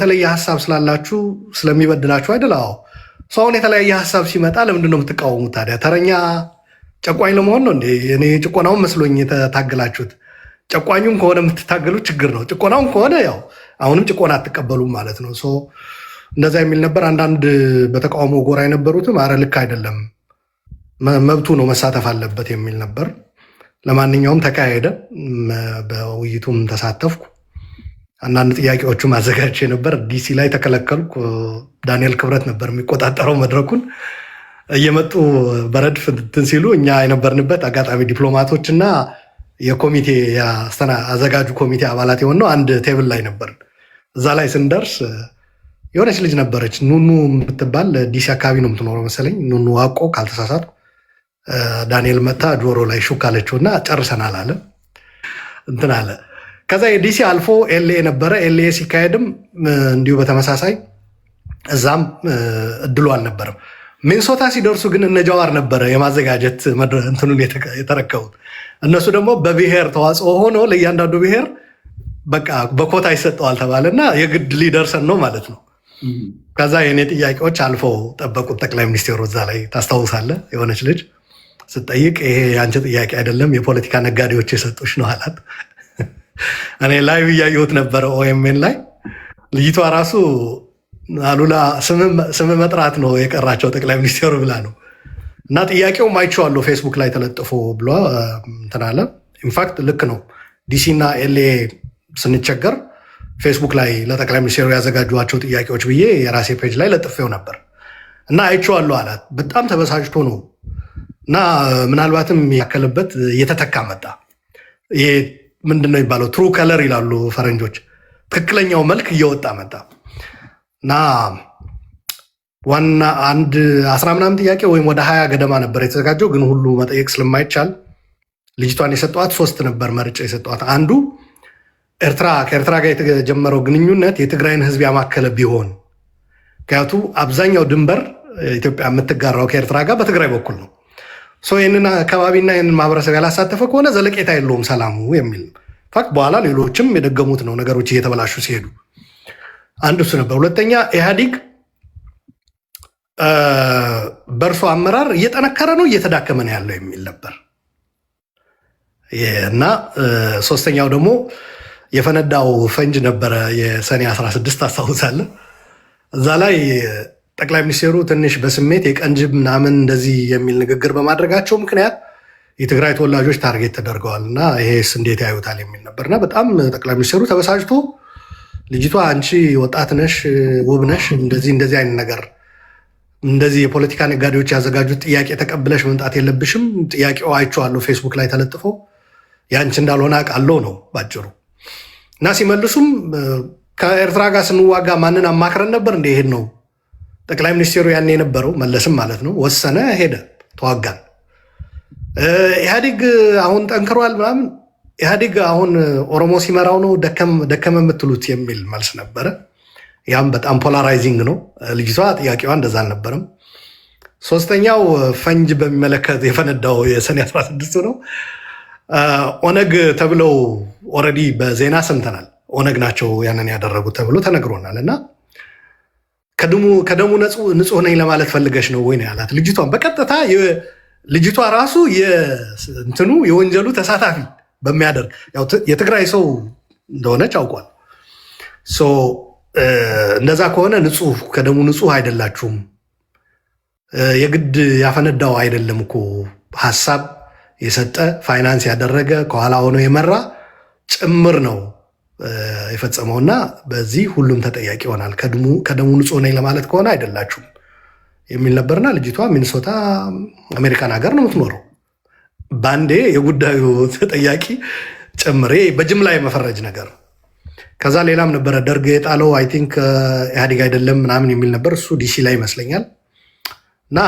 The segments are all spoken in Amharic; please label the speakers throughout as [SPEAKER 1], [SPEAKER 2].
[SPEAKER 1] የተለየ ሀሳብ ስላላችሁ ስለሚበድላችሁ አይደል? አዎ። ሰውን የተለያየ ሀሳብ ሲመጣ ለምንድን ነው የምትቃወሙት ታዲያ? ተረኛ ጨቋኝ ለመሆን ነው እንዴ? እኔ ጭቆናውን መስሎኝ የተታገላችሁት። ጨቋኙን ከሆነ የምትታገሉት ችግር ነው። ጭቆናውን ከሆነ ያው አሁንም ጭቆና አትቀበሉም ማለት ነው። እንደዛ የሚል ነበር። አንዳንድ በተቃውሞ ጎራ የነበሩትም አረ ልክ አይደለም፣ መብቱ ነው መሳተፍ አለበት የሚል ነበር። ለማንኛውም ተካሄደ። በውይይቱም ተሳተፍኩ። አንዳንድ ጥያቄዎቹም አዘጋጅቼ ነበር። ዲሲ ላይ ተከለከልኩ። ዳንኤል ክብረት ነበር የሚቆጣጠረው መድረኩን። እየመጡ በረድፍ እንትን ሲሉ እኛ የነበርንበት አጋጣሚ ዲፕሎማቶች እና የኮሚቴ አዘጋጁ ኮሚቴ አባላት የሆነው አንድ ቴብል ላይ ነበር። እዛ ላይ ስንደርስ የሆነች ልጅ ነበረች፣ ኑኑ የምትባል ዲሲ አካባቢ ነው የምትኖረው መሰለኝ። ኑኑ ዋቆ ካልተሳሳት። ዳንኤል መታ ጆሮ ላይ ሹክ አለችው እና ጨርሰናል አለ እንትን አለ። ከዛ የዲሲ አልፎ ኤልኤ ነበረ። ኤልኤ ሲካሄድም እንዲሁ በተመሳሳይ እዛም እድሉ አልነበረም። ሚኒሶታ ሲደርሱ ግን እነ ጃዋር ነበረ የማዘጋጀት እንትኑን የተረከቡት። እነሱ ደግሞ በብሔር ተዋጽኦ ሆኖ ለእያንዳንዱ ብሔር በቃ በኮታ ይሰጠዋል ተባለ እና የግድ ሊደርሰን ነው ማለት ነው። ከዛ የእኔ ጥያቄዎች አልፈው ጠበቁት ጠቅላይ ሚኒስቴሩ። እዛ ላይ ታስታውሳለህ? የሆነች ልጅ ስጠይቅ ይሄ የአንቺ ጥያቄ አይደለም የፖለቲካ ነጋዴዎች የሰጡሽ ነው አላት። እኔ ላይቭ እያየሁት ነበረ ኦኤምኤን ላይ። ልጅቷ ራሱ አሉላ ስም መጥራት ነው የቀራቸው ጠቅላይ ሚኒስቴሩ ብላ ነው። እና ጥያቄውም አይቼዋለሁ ፌስቡክ ላይ ተለጥፎ ብሎ እንትን አለ። ኢንፋክት ልክ ነው። ዲሲ እና ኤልኤ ስንቸገር ፌስቡክ ላይ ለጠቅላይ ሚኒስቴሩ ያዘጋጇቸው ጥያቄዎች ብዬ የራሴ ፔጅ ላይ ለጥፌው ነበር እና አይቼዋለሁ አላት። በጣም ተበሳጭቶ ነው እና ምናልባትም ያከልበት እየተተካ መጣ። ይሄ ምንድን ነው የሚባለው? ትሩ ከለር ይላሉ ፈረንጆች። ትክክለኛው መልክ እየወጣ መጣ እና ዋና አንድ 10 ምናምን ጥያቄ ወይም ወደ 20 ገደማ ነበር የተዘጋጀው። ግን ሁሉ መጠየቅ ስለማይቻል ልጅቷን የሰጠዋት 3 ነበር መርጫ የሰጠዋት። አንዱ ከኤርትራ ጋር የተጀመረው ግንኙነት የትግራይን ሕዝብ ያማከለ ቢሆን፣ ምክንያቱ አብዛኛው ድንበር ኢትዮጵያ የምትጋራው ከኤርትራ ጋር በትግራይ በኩል ነው። ይህንን አካባቢና ይህንን ማህበረሰብ ያላሳተፈ ከሆነ ዘለቄታ የለውም ሰላሙ የሚል ፋክት። በኋላ ሌሎችም የደገሙት ነው ነገሮች እየተበላሹ ሲሄዱ። አንዱ እሱ ነበር። ሁለተኛ ኢህአዲግ በእርሶ አመራር እየጠነከረ ነው እየተዳከመ ነው ያለው የሚል ነበር እና ሶስተኛው ደግሞ የፈነዳው ፈንጅ ነበረ የሰኔ 16 አስታውሳለህ። እዛ ላይ ጠቅላይ ሚኒስቴሩ ትንሽ በስሜት የቀንጅብ ምናምን እንደዚህ የሚል ንግግር በማድረጋቸው ምክንያት የትግራይ ተወላጆች ታርጌት ተደርገዋል እና ይሄስ እንዴት ያዩታል የሚል ነበርና በጣም ጠቅላይ ሚኒስቴሩ ተበሳጭቶ ልጅቷ አንቺ ወጣት ነሽ፣ ውብ ነሽ፣ እንደዚህ አይነት ነገር እንደዚህ የፖለቲካ ነጋዴዎች ያዘጋጁት ጥያቄ ተቀብለሽ መምጣት የለብሽም። ጥያቄው አይቼዋለሁ ፌስቡክ ላይ ተለጥፎ ያንቺ እንዳልሆነ አውቃለሁ ነው ባጭሩ። እና ሲመልሱም ከኤርትራ ጋር ስንዋጋ ማንን አማክረን ነበር እንደ ይሄድ ነው ጠቅላይ ሚኒስቴሩ ያኔ የነበረው መለስም ማለት ነው። ወሰነ፣ ሄደ፣ ተዋጋን። ኢህአዲግ አሁን ጠንክሯል ምናምን። ኢህአዲግ አሁን ኦሮሞ ሲመራው ነው ደከመ የምትሉት የሚል መልስ ነበረ። ያም በጣም ፖላራይዚንግ ነው። ልጅቷ ጥያቄዋ እንደዛ አልነበረም። ሶስተኛው ፈንጅ በሚመለከት የፈነዳው የሰኔ 16 ነው። ኦነግ ተብለው ኦልሬዲ በዜና ሰምተናል። ኦነግ ናቸው ያንን ያደረጉት ተብሎ ተነግሮናል። እና ከደሙ ንጹህ ነኝ ለማለት ፈልገሽ ነው ወይ ነው ያላት ልጅቷን በቀጥታ። ልጅቷ ራሱ እንትኑ የወንጀሉ ተሳታፊ በሚያደርግ የትግራይ ሰው እንደሆነች አውቋል። እንደዛ ከሆነ ከደሙ ንጹህ አይደላችሁም። የግድ ያፈነዳው አይደለም እኮ ሀሳብ የሰጠ ፋይናንስ ያደረገ ከኋላ ሆኖ የመራ ጭምር ነው የፈጸመውና በዚህ ሁሉም ተጠያቂ ይሆናል። ከደሙ ንጹህ ነኝ ለማለት ከሆነ አይደላችሁም የሚል ነበርና ልጅቷ ሚኒሶታ አሜሪካን ሀገር ነው የምትኖረው። ባንዴ የጉዳዩ ተጠያቂ ጭምሬ በጅምላ የመፈረጅ ነገር። ከዛ ሌላም ነበረ ደርግ የጣለው አይ ቲንክ ኢህአዴግ አይደለም ምናምን የሚል ነበር። እሱ ዲሲ ላይ ይመስለኛል። እና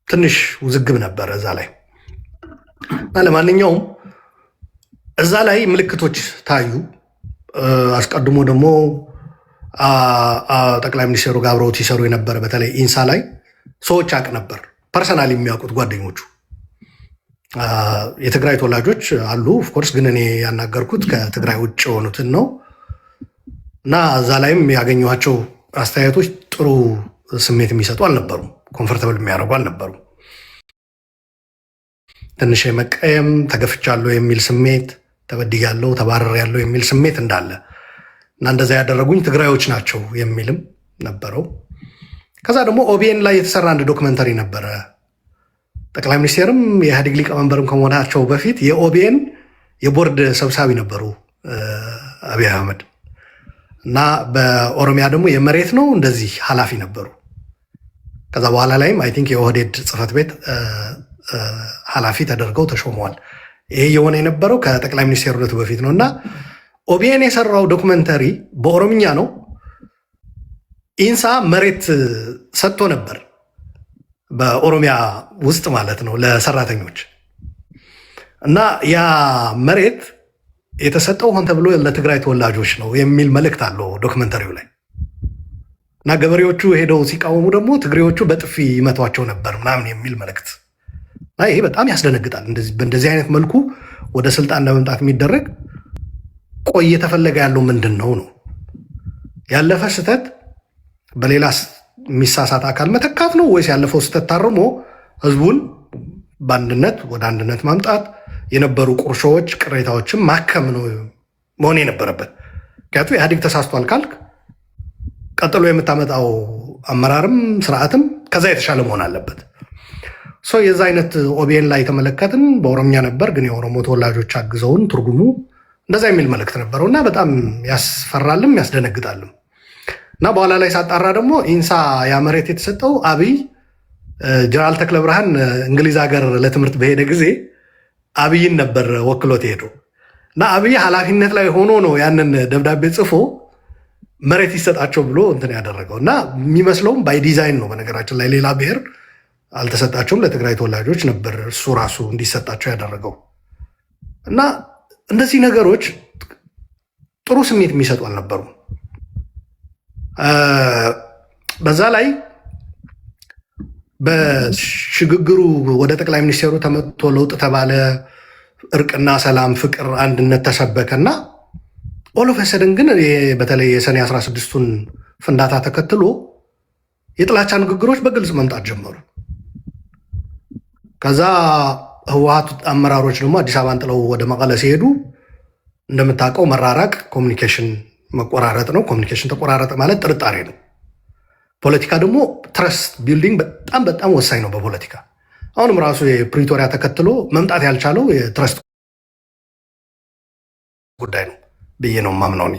[SPEAKER 1] ትንሽ ውዝግብ ነበረ እዛ ላይ። እና ለማንኛውም እዛ ላይ ምልክቶች ታዩ። አስቀድሞ ደግሞ ጠቅላይ ሚኒስትሩ ጋር አብረውት ሲሰሩ የነበረ በተለይ ኢንሳ ላይ ሰዎች አቅ ነበር፣ ፐርሰናል የሚያውቁት ጓደኞቹ የትግራይ ተወላጆች አሉ። ኦፍኮርስ ግን እኔ ያናገርኩት ከትግራይ ውጭ የሆኑትን ነው። እና እዛ ላይም ያገኘኋቸው አስተያየቶች ጥሩ ስሜት የሚሰጡ አልነበሩም። ኮምፎርተብል የሚያደርጉ አልነበሩም። ትንሽ የመቀየም ተገፍቻለሁ የሚል ስሜት፣ ተበድያለሁ፣ ተባረሬያለሁ የሚል ስሜት እንዳለ እና እንደዛ ያደረጉኝ ትግራዮች ናቸው የሚልም ነበረው። ከዛ ደግሞ ኦቢኤን ላይ የተሰራ አንድ ዶክመንተሪ ነበረ። ጠቅላይ ሚኒስቴርም የኢህአዴግ ሊቀመንበርም ከመሆናቸው በፊት የኦቢኤን የቦርድ ሰብሳቢ ነበሩ አብይ አህመድ እና በኦሮሚያ ደግሞ የመሬት ነው እንደዚህ ኃላፊ ነበሩ። ከዛ በኋላ ላይም አይ ቲንክ የኦህዴድ ጽህፈት ቤት ኃላፊ ተደርገው ተሾመዋል። ይሄ የሆነ የነበረው ከጠቅላይ ሚኒስቴርነቱ በፊት ነው እና ኦቢኤን የሰራው ዶክመንተሪ በኦሮምኛ ነው። ኢንሳ መሬት ሰጥቶ ነበር በኦሮሚያ ውስጥ ማለት ነው ለሰራተኞች እና ያ መሬት የተሰጠው ሆን ተብሎ ለትግራይ ተወላጆች ነው የሚል መልእክት አለው ዶክመንተሪው ላይ እና ገበሬዎቹ ሄደው ሲቃወሙ ደግሞ ትግሬዎቹ በጥፊ ይመቷቸው ነበር ምናምን የሚል መልእክት እና ይሄ በጣም ያስደነግጣል። በእንደዚህ አይነት መልኩ ወደ ስልጣን ለመምጣት የሚደረግ ቆይ እየተፈለገ ያለው ምንድን ነው ነው ያለፈ ስህተት በሌላ የሚሳሳት አካል መተካት ነው ወይስ ያለፈው ስህተት ታርሞ ህዝቡን በአንድነት ወደ አንድነት ማምጣት የነበሩ ቁርሾዎች ቅሬታዎችን ማከም ነው መሆን የነበረበት። ምክንያቱም ኢህአዴግ ተሳስቷል ካልክ ቀጥሎ የምታመጣው አመራርም ስርዓትም ከዛ የተሻለ መሆን አለበት። የዛ አይነት ኦቢኤን ላይ የተመለከትን በኦሮምኛ ነበር፣ ግን የኦሮሞ ተወላጆች አግዘውን ትርጉሙ እንደዛ የሚል መልእክት ነበረው እና በጣም ያስፈራልም ያስደነግጣልም። እና በኋላ ላይ ሳጣራ ደግሞ ኢንሳ ያ መሬት የተሰጠው አብይ ጀነራል ተክለ ብርሃን እንግሊዝ ሀገር ለትምህርት በሄደ ጊዜ አብይን ነበር ወክሎት ሄዶ እና አብይ ኃላፊነት ላይ ሆኖ ነው ያንን ደብዳቤ ጽፎ መሬት ይሰጣቸው ብሎ እንትን ያደረገው እና የሚመስለውም ባይ ዲዛይን ነው። በነገራችን ላይ ሌላ ብሔር አልተሰጣቸውም፣ ለትግራይ ተወላጆች ነበር እሱ ራሱ እንዲሰጣቸው ያደረገው እና እንደዚህ ነገሮች ጥሩ ስሜት የሚሰጡ አልነበሩም። በዛ ላይ በሽግግሩ ወደ ጠቅላይ ሚኒስቴሩ ተመቶ ለውጥ ተባለ፣ እርቅና ሰላም፣ ፍቅር፣ አንድነት ተሰበከና ኦሎፈሰደን ግን በተለይ የሰኔ 16ቱን ፍንዳታ ተከትሎ የጥላቻ ንግግሮች በግልጽ መምጣት ጀመሩ። ከዛ ህወሓት አመራሮች ደግሞ አዲስ አበባን ጥለው ወደ መቀለ ሲሄዱ እንደምታውቀው መራራቅ ኮሚኒኬሽን መቆራረጥ ነው። ኮሚኒኬሽን ተቆራረጠ ማለት ጥርጣሬ ነው። ፖለቲካ ደግሞ ትረስት ቢልዲንግ በጣም በጣም ወሳኝ ነው በፖለቲካ። አሁንም ራሱ የፕሪቶሪያ ተከትሎ መምጣት ያልቻለው የትረስት ጉዳይ ነው ብዬ ነው ማምነው እኔ።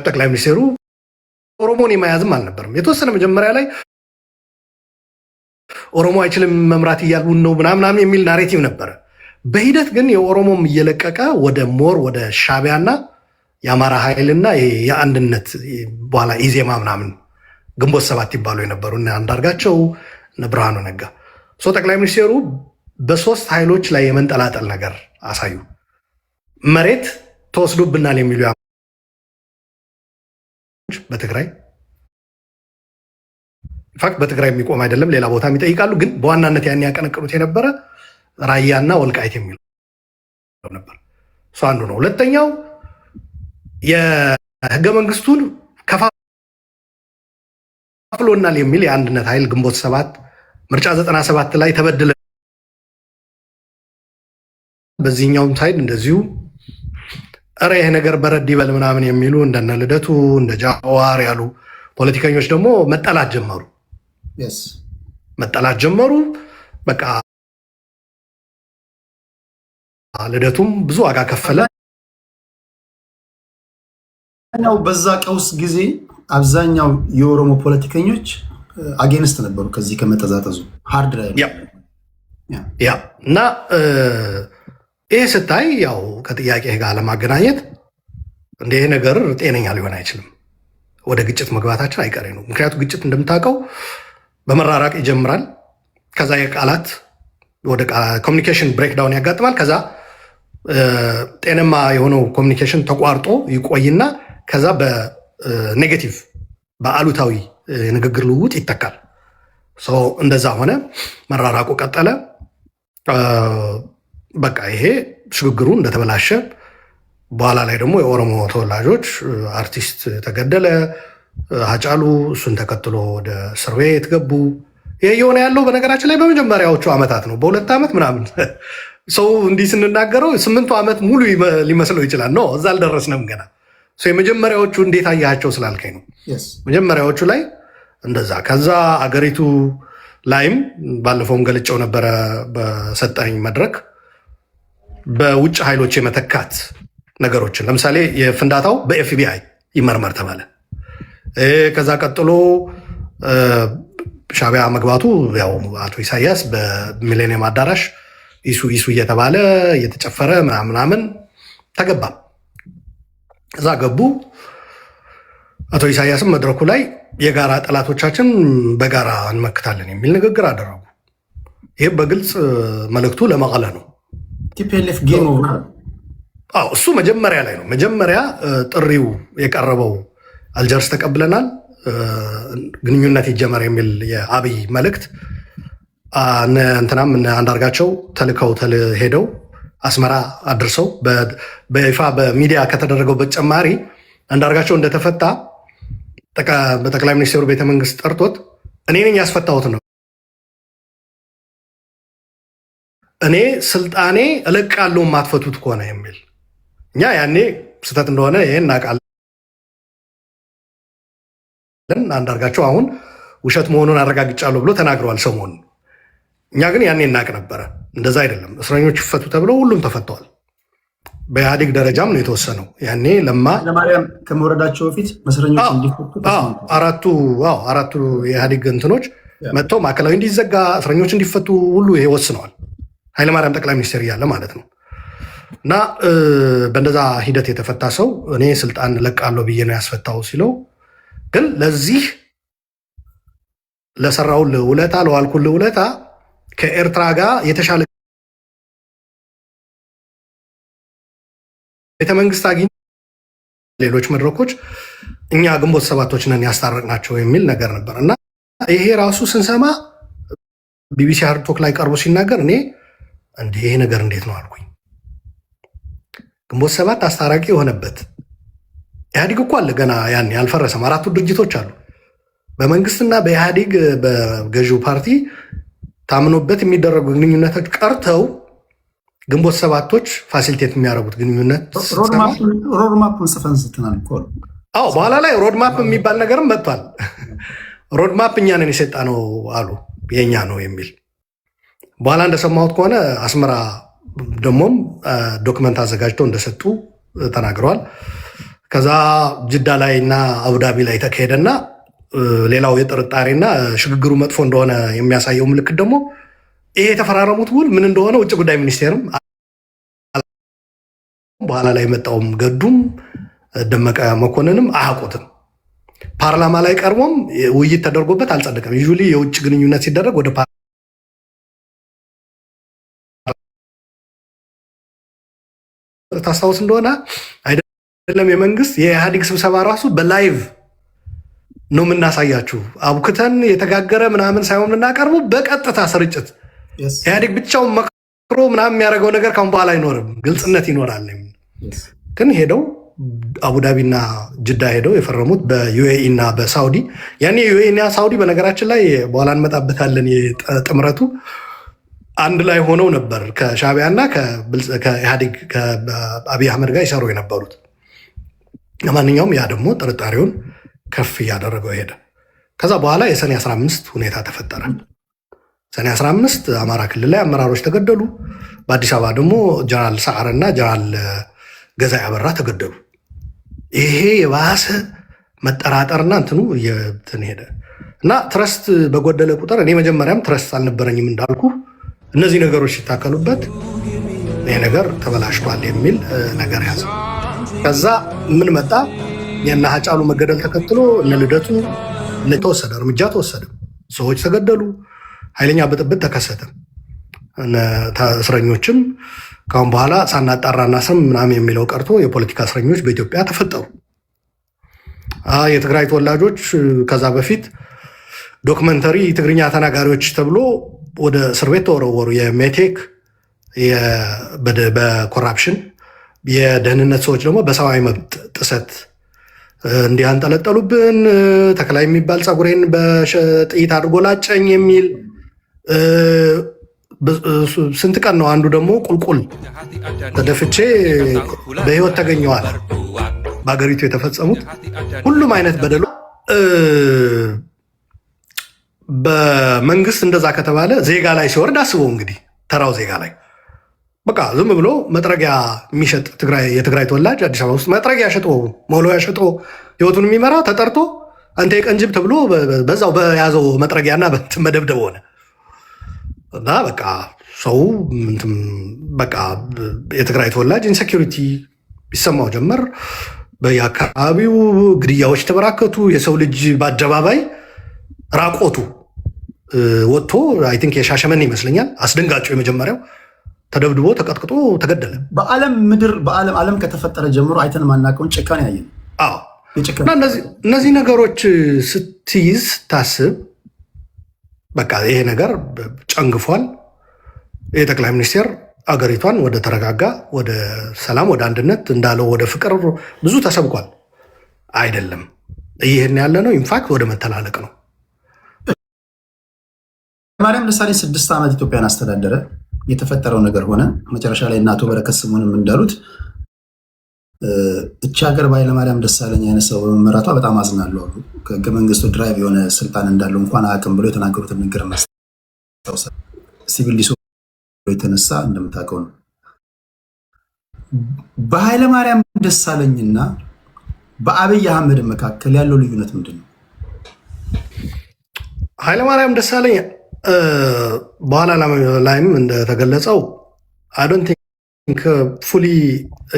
[SPEAKER 1] ጠቅላይ ሚኒስቴሩ ኦሮሞን የመያዝም አልነበርም። የተወሰነ መጀመሪያ ላይ ኦሮሞ አይችልም መምራት እያሉን ነው ምናምናም የሚል ናሬቲቭ ነበረ። በሂደት ግን የኦሮሞም እየለቀቀ ወደ ሞር ወደ ሻዕቢያና የአማራ ኃይልና የአንድነት በኋላ ኢዜማ ምናምን ግንቦት ሰባት ይባሉ የነበሩ እነ አንዳርጋቸው እነ ብርሃኑ ነጋ ጠቅላይ ሚኒስቴሩ በሶስት ኃይሎች ላይ የመንጠላጠል ነገር አሳዩ። መሬት ተወስዶብናል የሚሉ በትግራይ ኢንፋክት በትግራይ የሚቆም አይደለም ሌላ ቦታም ይጠይቃሉ። ግን በዋናነት ያን ያቀነቅኑት የነበረ ራያና ወልቃይት የሚሉ ነበር። እሱ አንዱ ነው። ሁለተኛው የህገ መንግስቱን ከፋፍሎናል የሚል የአንድነት ኃይል ግንቦት ሰባት ምርጫ 97 ላይ ተበድለ በዚህኛውም ሳይድ እንደዚሁ እረ ይሄ ነገር በረድ ይበል ምናምን የሚሉ እንደነ ልደቱ እንደ ጃዋር ያሉ ፖለቲከኞች ደግሞ መጠላት ጀመሩ። በቃ ልደቱም ብዙ ዋጋ ከፈለ።
[SPEAKER 2] በዛ ቀውስ ጊዜ አብዛኛው የኦሮሞ ፖለቲከኞች አጌንስት ነበሩ። ከዚህ ከመጠዛጠዙ ሃርድ ላይ
[SPEAKER 1] ያ እና ይህ ስታይ ያው ከጥያቄ ጋር ለማገናኘት እንደ ይሄ ነገር ጤነኛ ሊሆን አይችልም። ወደ ግጭት መግባታችን አይቀሬ ነው። ምክንያቱም ግጭት እንደምታውቀው በመራራቅ ይጀምራል። ከዛ የቃላት ወደ ኮሚኒኬሽን ብሬክዳውን ያጋጥማል። ከዛ ጤነማ የሆነው ኮሚኒኬሽን ተቋርጦ ይቆይና ከዛ በኔጌቲቭ በአሉታዊ የንግግር ልውውጥ ይተካል። እንደዛ ሆነ። መራራቁ ቀጠለ። በቃ ይሄ ሽግግሩ እንደተበላሸ በኋላ ላይ ደግሞ የኦሮሞ ተወላጆች አርቲስት ተገደለ፣ ሀጫሉ እሱን ተከትሎ ወደ እስር ቤት ገቡ። ይሄ የሆነ ያለው በነገራችን ላይ በመጀመሪያዎቹ ዓመታት ነው። በ2 ዓመት ምናምን ሰው እንዲህ ስንናገረው 8 ዓመት ሙሉ ሊመስለው ይችላል። ነው እዛ አልደረስንም ገና። የመጀመሪያዎቹ እንዴት አያቸው ስላልከኝ ነው። መጀመሪያዎቹ ላይ እንደዛ። ከዛ አገሪቱ ላይም ባለፈውም ገልጨው ነበረ በሰጠኝ መድረክ በውጭ ኃይሎች የመተካት ነገሮችን ለምሳሌ የፍንዳታው በኤፍቢአይ ይመርመር ተባለ። ከዛ ቀጥሎ ሻዕቢያ መግባቱ ያው አቶ ኢሳያስ በሚሌኒየም አዳራሽ ኢሱ እየተባለ እየተጨፈረ ምናምን ተገባ። እዛ ገቡ። አቶ ኢሳያስም መድረኩ ላይ የጋራ ጠላቶቻችን በጋራ እንመክታለን የሚል ንግግር አደረጉ። ይህ በግልጽ መልእክቱ ለመቀለ ነው።
[SPEAKER 2] ቲፒኤልኤፍ ጌም
[SPEAKER 1] እሱ መጀመሪያ ላይ ነው። መጀመሪያ ጥሪው የቀረበው አልጀርስ ተቀብለናል፣ ግንኙነት ይጀመር የሚል የአብይ መልእክት እንትናም አንዳርጋቸው ተልከው ሄደው አስመራ አድርሰው በይፋ በሚዲያ ከተደረገው በተጨማሪ አንዳርጋቸው እንደተፈታ በጠቅላይ ሚኒስትሩ ቤተመንግስት ጠርቶት እኔ ነኝ ያስፈታሁት ነው፣ እኔ ስልጣኔ እለቃለሁ የማትፈቱት ከሆነ የሚል እኛ ያኔ ስህተት እንደሆነ ይህን እናውቃለን። አንዳርጋቸው አሁን ውሸት መሆኑን አረጋግጫለሁ ብሎ ተናግረዋል ሰሞኑን። እኛ ግን ያኔ እናውቅ ነበረ። እንደዛ አይደለም። እስረኞች ይፈቱ ተብለው ሁሉም ተፈተዋል። በኢህአዴግ ደረጃም ነው የተወሰነው። ያኔ
[SPEAKER 2] ለማርያም ከመውረዳቸው በፊት እስረኞች እንዲፈቱ
[SPEAKER 1] አራቱ የኢህአዴግ እንትኖች መጥተው ማዕከላዊ እንዲዘጋ እስረኞች እንዲፈቱ ሁሉ ይሄ ወስነዋል። ኃይለማርያም ጠቅላይ ሚኒስትር እያለ ማለት ነው። እና በእንደዛ ሂደት የተፈታ ሰው እኔ ስልጣን ለቃለሁ ብዬ ነው ያስፈታው ሲለው፣ ግን ለዚህ ለሰራውልህ ውለታ ለዋልኩልህ ውለታ ከኤርትራ ጋር የተሻለ ቤተመንግስት አግኝ ሌሎች መድረኮች እኛ ግንቦት ሰባቶች ነን ያስታረቅናቸው የሚል ነገር ነበር። እና ይሄ ራሱ ስንሰማ ቢቢሲ ሃርቶክ ላይ ቀርቦ ሲናገር እኔ እንዲህ ይሄ ነገር እንዴት ነው አልኩኝ። ግንቦት ሰባት አስታራቂ የሆነበት ኢህአዲግ እኮ አለ ገና ያን ያልፈረሰም 4 ድርጅቶች አሉ። በመንግስትና በኢህአዲግ በገዢው ፓርቲ ታምኖበት የሚደረጉ ግንኙነቶች ቀርተው ግንቦት ሰባቶች ፋሲሊቴት የሚያደርጉት ግንኙነት
[SPEAKER 2] ሮድማፕን ጽፈን ስትናል።
[SPEAKER 1] በኋላ ላይ ሮድማፕ የሚባል ነገርም መጥቷል። ሮድማፕ እኛ ነን የሰጠነው አሉ፣ የኛ ነው የሚል። በኋላ እንደሰማሁት ከሆነ አስመራ ደሞም ዶክመንት አዘጋጅተው እንደሰጡ ተናግረዋል። ከዛ ጅዳ ላይ እና አቡዳቢ ላይ ተካሄደና ሌላው የጥርጣሬና ሽግግሩ መጥፎ እንደሆነ የሚያሳየው ምልክት ደግሞ ይሄ የተፈራረሙት ውል ምን እንደሆነ ውጭ ጉዳይ ሚኒስቴርም በኋላ ላይ የመጣውም ገዱም ደመቀ መኮንንም አያውቁትም። ፓርላማ ላይ ቀርቦም ውይይት ተደርጎበት አልጸደቀም። ዩዥዋሊ የውጭ ግንኙነት ሲደረግ ወደ ታስታውስ እንደሆነ አይደለም የመንግስት የኢህአዴግ ስብሰባ ራሱ በላይቭ ነው የምናሳያችሁ። አቡክተን የተጋገረ ምናምን ሳይሆን የምናቀርቡ በቀጥታ ስርጭት ኢህአዴግ ብቻውን መክሮ ምናምን የሚያደርገው ነገር ካሁን በኋላ አይኖርም፣ ግልጽነት ይኖራል። ግን ሄደው አቡዳቢና ጅዳ ሄደው የፈረሙት በዩኤኢ እና በሳውዲ ያኔ ዩኤኢ እና ሳውዲ በነገራችን ላይ በኋላ እንመጣበታለን። ጥምረቱ አንድ ላይ ሆነው ነበር ከሻዕቢያ እና ከኢህአዴግ ከአብይ አህመድ ጋር ይሰሩ የነበሩት። ለማንኛውም ያ ደግሞ ጥርጣሬውን ከፍ እያደረገው ሄደ። ከዛ በኋላ የሰኔ 15 ሁኔታ ተፈጠረ። ሰኔ 15 አማራ ክልል ላይ አመራሮች ተገደሉ። በአዲስ አበባ ደግሞ ጀነራል ሰዓረ እና ጀነራል ገዛኢ አበራ ተገደሉ። ይሄ የባሰ መጠራጠርና እንትኑ እንትን ሄደ እና ትረስት በጎደለ ቁጥር እኔ መጀመሪያም ትረስት አልነበረኝም እንዳልኩ፣ እነዚህ ነገሮች ሲታከሉበት ይሄ ነገር ተበላሽቷል የሚል ነገር ያዘ። ከዛ ምን መጣ? የእነ ሀጫሉ መገደል ተከትሎ እነ ልደቱ ተወሰደ፣ እርምጃ ተወሰደ፣ ሰዎች ተገደሉ፣ ኃይለኛ ብጥብጥ ተከሰተ። እስረኞችም ካሁን በኋላ ሳናጣራና ስም ምናምን የሚለው ቀርቶ የፖለቲካ እስረኞች በኢትዮጵያ ተፈጠሩ። የትግራይ ተወላጆች ከዛ በፊት ዶክመንተሪ ትግርኛ ተናጋሪዎች ተብሎ ወደ እስር ቤት ተወረወሩ። የሜቴክ በኮራፕሽን የደህንነት ሰዎች ደግሞ በሰብአዊ መብት ጥሰት እንዲያንጠለጠሉብን ተከላይ የሚባል ፀጉሬን በጥይት አድርጎ ላጨኝ የሚል ስንት ቀን ነው። አንዱ ደግሞ ቁልቁል ተደፍቼ በህይወት ተገኘዋል። በሀገሪቱ የተፈጸሙት ሁሉም አይነት በደሎ በመንግስት እንደዛ ከተባለ ዜጋ ላይ ሲወርድ አስበው እንግዲህ ተራው ዜጋ ላይ በቃ ዝም ብሎ መጥረጊያ የሚሸጥ የትግራይ ተወላጅ አዲስ አበባ ውስጥ መጥረጊያ ሸጦ መውለያ ሸጦ ህይወቱን የሚመራ ተጠርቶ አንተ የቀንጅብ ተብሎ በዛው በያዘው መጥረጊያና መደብደብ ሆነ እና በቃ ሰው በቃ የትግራይ ተወላጅ ኢንሴኪሪቲ ይሰማው ጀመር። በየአካባቢው ግድያዎች ተበራከቱ። የሰው ልጅ በአደባባይ ራቆቱ ወጥቶ አይ ቲንክ የሻሸመኔ ይመስለኛል አስደንጋጩ የመጀመሪያው ተደብድቦ ተቀጥቅጦ ተገደለ።
[SPEAKER 2] በዓለም ምድር ዓለም ከተፈጠረ ጀምሮ አይተን ማናውቀውን ጭካኔ ያየን።
[SPEAKER 1] እና እነዚህ ነገሮች ስትይዝ ስታስብ በቃ ይሄ ነገር ጨንግፏል። የጠቅላይ ሚኒስቴር አገሪቷን ወደ ተረጋጋ፣ ወደ ሰላም፣ ወደ አንድነት እንዳለው ወደ ፍቅር ብዙ ተሰብኳል። አይደለም ይህን ያለ ነው። ኢንፋክት ወደ መተላለቅ ነው።
[SPEAKER 2] ማርያም ደሳሌ 6 ዓመት ኢትዮጵያን አስተዳደረ። የተፈጠረው ነገር ሆነ። መጨረሻ ላይ እና አቶ በረከት ስምኦንም እንዳሉት እቺ ሀገር በኃይለማርያም ደሳለኝ አይነት ሰው በመመራቷ በጣም አዝናለሁ አሉ። ከህገ መንግስቱ ድራይቭ የሆነ ስልጣን እንዳለው እንኳን አቅም ብሎ የተናገሩትን ንግግር ማስታወሳል። ሲቪል ዲሶ የተነሳ እንደምታውቀው ነው። በኃይለማርያም ደሳለኝና በአብይ አህመድ መካከል ያለው ልዩነት ምንድን ነው?
[SPEAKER 1] ኃይለማርያም ደሳለኝ በኋላ ላይም እንደተገለጸው አይ ዶንት ቲንክ ፉሊ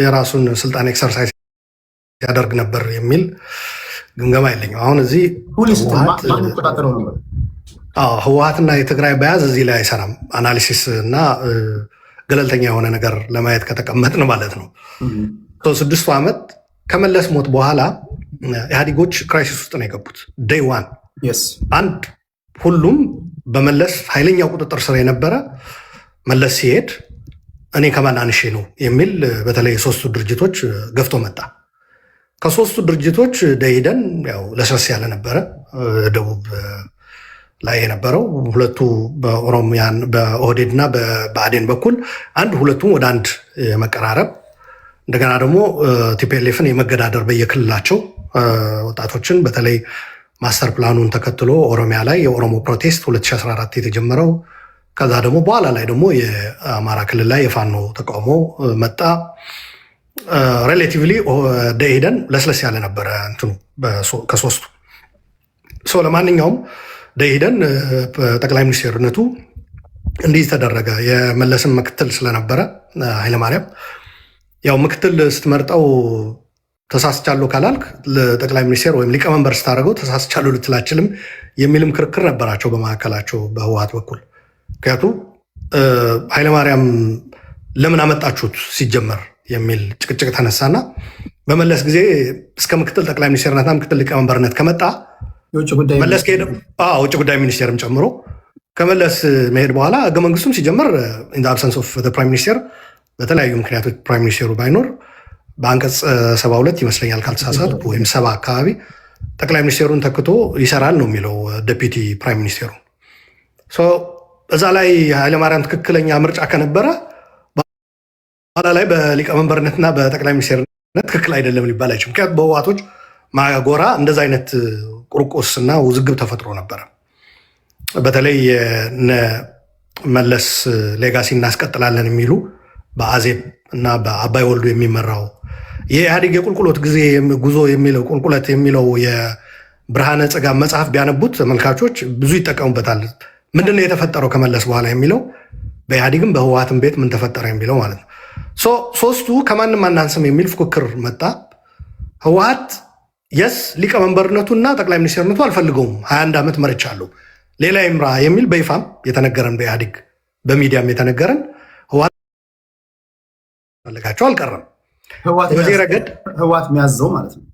[SPEAKER 1] የራሱን ስልጣን ኤክሰርሳይዝ ያደርግ ነበር የሚል ግምገማ የለኝም። አሁን እዚህ ህወሓትና የትግራይ በያዝ እዚህ ላይ አይሰራም። አናሊሲስ እና ገለልተኛ የሆነ ነገር ለማየት ከተቀመጥን ማለት ነው። 6 ዓመት ከመለስ ሞት በኋላ ኢህአዴጎች ክራይሲስ ውስጥ ነው የገቡት። ዴይ ዋን አንድ ሁሉም በመለስ ኃይለኛ ቁጥጥር ስር የነበረ መለስ ሲሄድ እኔ ከማን አንሼ ነው የሚል በተለይ 3ቱ ድርጅቶች ገፍቶ መጣ። ከ3ቱ ድርጅቶች ደኢህዴን ያው ለስለስ ያለ ነበረ። ደቡብ ላይ የነበረው ሁለቱ በኦሮሚያን በኦህዴድ እና በብአዴን በኩል ሁለቱም ወደ አንድ የመቀራረብ እንደገና ደግሞ ቲፒኤልኤፍን የመገዳደር በየክልላቸው ወጣቶችን በተለይ ማስተር ፕላኑን ተከትሎ ኦሮሚያ ላይ የኦሮሞ ፕሮቴስት 2014 የተጀመረው ከዛ ደግሞ በኋላ ላይ ደግሞ የአማራ ክልል ላይ የፋኖ ተቃውሞ መጣ። ሬሌቲቭሊ ደኢህዴን ለስለስ ያለ ነበረ እንትኑ ከ3ቱ። ለማንኛውም ደኢህዴን ጠቅላይ ሚኒስትርነቱ እንዲህ ተደረገ። የመለስን ምክትል ስለነበረ ኃይለማርያም ያው ምክትል ስትመርጠው ተሳስቻለሁ ካላልክ ለጠቅላይ ሚኒስቴር ወይም ሊቀመንበር ስታደርገው ተሳስቻለሁ ልትላችልም የሚልም ክርክር ነበራቸው በመካከላቸው በህወሓት በኩል። ምክንያቱም ኃይለማርያም ለምን አመጣችሁት ሲጀመር የሚል ጭቅጭቅ ተነሳና በመለስ ጊዜ እስከ ምክትል ጠቅላይ ሚኒስቴርነትና ምክትል ሊቀመንበርነት ከመጣ መለስ ከሄደ ውጭ ጉዳይ ሚኒስቴርም ጨምሮ ከመለስ መሄድ በኋላ ህገ መንግስቱም ሲጀመር ኢን አብሰንስ ኦፍ ፕራይም ሚኒስቴር በተለያዩ ምክንያቶች ፕራይም ሚኒስቴሩ ባይኖር በአንቀጽ 72 ይመስለኛል ካልተሳሳትኩ ወይም 70 አካባቢ ጠቅላይ ሚኒስቴሩን ተክቶ ይሰራል ነው የሚለው ዴፒቲ ፕራይም ሚኒስቴሩ። እዛ ላይ ኃይለማርያም ትክክለኛ ምርጫ ከነበረ በኋላ ላይ በሊቀመንበርነትና በጠቅላይ ሚኒስቴርነት ትክክል አይደለም ሊባል አይችልም። ምክንያቱም በህወሓቶች ማጎራ እንደዛ አይነት ቁርቁስ እና ውዝግብ ተፈጥሮ ነበረ። በተለይ መለስ ሌጋሲ እናስቀጥላለን የሚሉ በአዜብ እና በአባይ ወልዱ የሚመራው የኢህአዴግ የቁልቁሎት ጊዜ ጉዞ የሚለው ቁልቁለት የሚለው የብርሃነ ጽጋብ መጽሐፍ ቢያነቡት ተመልካቾች ብዙ ይጠቀሙበታል። ምንድነው የተፈጠረው ከመለስ በኋላ የሚለው በኢህአዴግም በህወሓትም ቤት ምን ተፈጠረ የሚለው ማለት ነው። ሶስቱ ከማንም አናንስም የሚል ፉክክር መጣ። ህወሓት የስ ሊቀመንበርነቱና ጠቅላይ ሚኒስትርነቱ አልፈልገውም 21 ዓመት መርቻለሁ ሌላ ይምራ የሚል በይፋም የተነገረን በኢህአዴግ በሚዲያም የተነገረን ህወሓት ፈልጋቸው አልቀረም። በዚህ ረገድ
[SPEAKER 2] ህወሓት የሚያዘው ማለት ነው።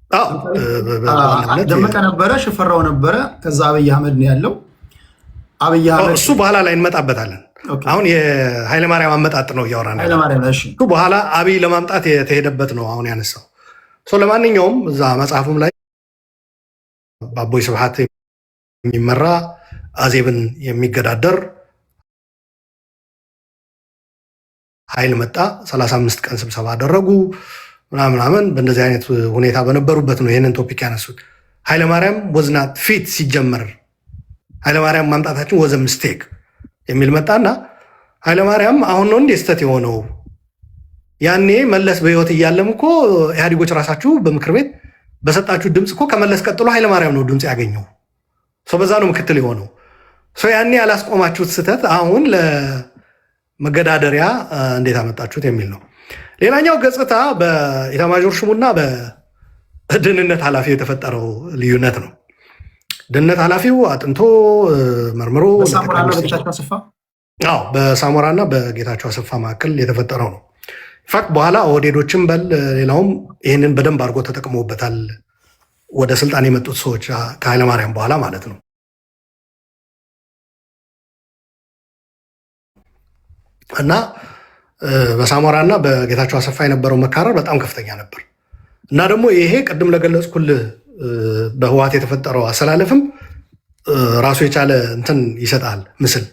[SPEAKER 2] ደመቀ ነበረ፣ ሽፈራው ነበረ፣ ከዛ አብይ አህመድ ነው ያለው። አብይ አህመድ
[SPEAKER 1] እሱ በኋላ ላይ እንመጣበታለን። አሁን የኃይለማርያም አመጣጥ ነው እያወራን በኋላ አብይ ለማምጣት የተሄደበት ነው አሁን ያነሳው። ለማንኛውም እዛ መጽሐፉም ላይ በአቦይ ስብሐት የሚመራ አዜብን የሚገዳደር ኃይል መጣ። 35 ቀን ስብሰባ አደረጉ ምናምን በእንደዚህ አይነት ሁኔታ በነበሩበት ነው ይህንን ቶፒክ ያነሱት። ኃይለማርያም ወዝናት ፊት ሲጀመር ኃይለማርያም ማምጣታችን ወዘ ምስቴክ የሚል መጣና ኃይለማርያም አሁን ነው እንዴ ስተት የሆነው? ያኔ መለስ በህይወት እያለም እኮ ኢህአዴጎች ራሳችሁ በምክር ቤት በሰጣችሁ ድምፅ እኮ ከመለስ ቀጥሎ ኃይለማርያም ነው ድምፅ ያገኘው። በዛ ነው ምክትል የሆነው። ያኔ ያላስቆማችሁት ስተት አሁን ለመገዳደሪያ እንዴት አመጣችሁት የሚል ነው። ሌላኛው ገጽታ በኢታማዦር ሹሙና በደህንነት ኃላፊው የተፈጠረው ልዩነት ነው። ደህንነት ኃላፊው አጥንቶ መርምሮ በሳሞራና በጌታቸው አሰፋ መካከል የተፈጠረው ነው። ኢንፋክት በኋላ ኦህዴዶችም በል ሌላውም ይህንን በደንብ አድርጎ ተጠቅሞበታል። ወደ ስልጣን የመጡት ሰዎች ከኃይለማርያም በኋላ ማለት ነው። እና በሳሞራና በጌታቸው አሰፋ የነበረው መካረር በጣም ከፍተኛ ነበር። እና ደግሞ ይሄ ቅድም ለገለጽኩልህ በህወሓት የተፈጠረው አሰላለፍም ራሱ የቻለ እንትን ይሰጣል ምስል።